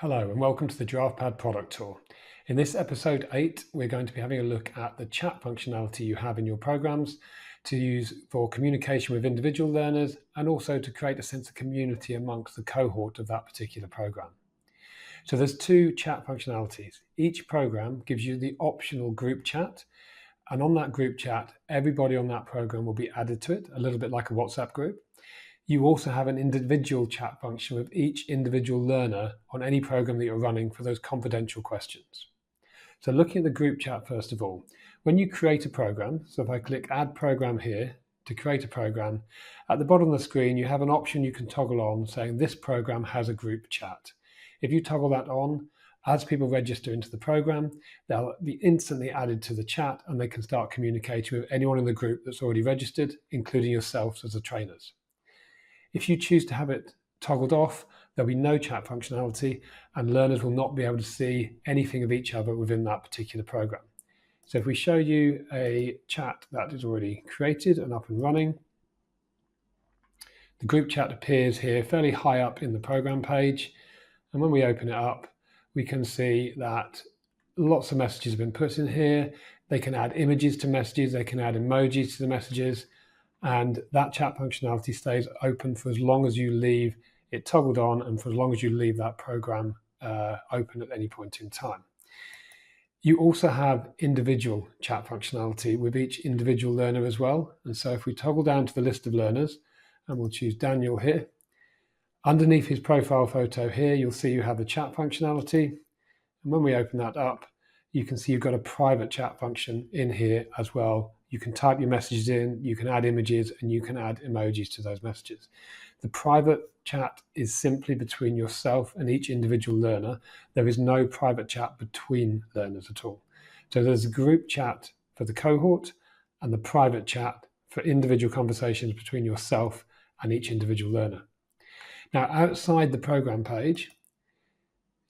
Hello and welcome to the GiraffePad product tour. In this episode 8, we're going to be having a look at the chat functionality you have in your programs to use for communication with individual learners and also to create a sense of community amongst the cohort of that particular program. So there's two chat functionalities. Each program gives you the optional group chat, and on that group chat, everybody on that program will be added to it, a little bit like a WhatsApp group. You also have an individual chat function with each individual learner on any program that you're running for those confidential questions. So looking at the group chat first of all, when you create a program, so if I click Add Program here to create a program, at the bottom of the screen you have an option you can toggle on saying this program has a group chat. If you toggle that on, as people register into the program, they'll be instantly added to the chat and they can start communicating with anyone in the group that's already registered, including yourselves as the trainers. If you choose to have it toggled off, there'll be no chat functionality and learners will not be able to see anything of each other within that particular program. So if we show you a chat that is already created and up and running, the group chat appears here fairly high up in the program page. And when we open it up, we can see that lots of messages have been put in here. They can add images to messages, they can add emojis to the messages, and that chat functionality stays open for as long as you leave it toggled on and for as long as you leave that program open at any point in time. You also have individual chat functionality with each individual learner as well. And so if we toggle down to the list of learners, and we'll choose Daniel here, underneath his profile photo here, you'll see you have the chat functionality. And when we open that up, you can see you've got a private chat function in here as well. You can type your messages in, you can add images, and you can add emojis to those messages. The private chat is simply between yourself and each individual learner. There is no private chat between learners at all. So there's a group chat for the cohort and the private chat for individual conversations between yourself and each individual learner. Now, outside the program page,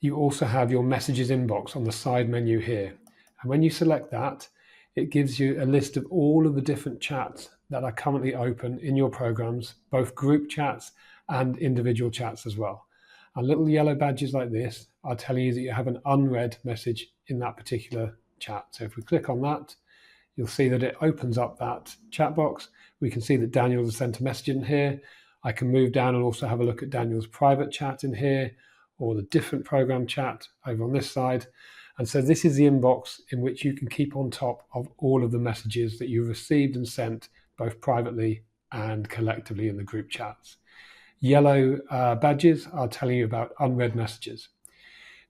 you also have your messages inbox on the side menu here. And when you select that, it gives you a list of all of the different chats that are currently open in your programs, both group chats and individual chats as well. And little yellow badges like this are telling you that you have an unread message in that particular chat. So if we click on that, you'll see that it opens up that chat box. We can see that Daniel has sent a message in here. I can move down and also have a look at Daniel's private chat in here, or the different program chat over on this side. And so this is the inbox in which you can keep on top of all of the messages that you've received and sent, both privately and collectively in the group chats. Yellow badges are telling you about unread messages.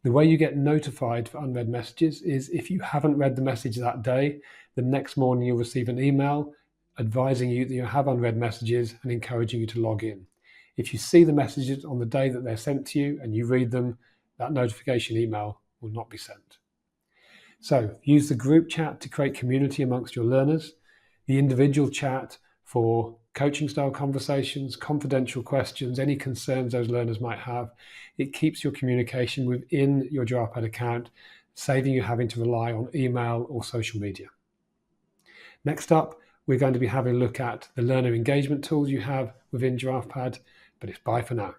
The way you get notified for unread messages is if you haven't read the message that day, the next morning you'll receive an email advising you that you have unread messages and encouraging you to log in. If you see the messages on the day that they're sent to you and you read them, that notification email will not be sent. So use the group chat to create community amongst your learners, the individual chat for coaching style conversations, confidential questions, any concerns those learners might have. It keeps your communication within your GiraffePad account, saving you having to rely on email or social media. Next up, we're going to be having a look at the learner engagement tools you have within GiraffePad, but it's bye for now.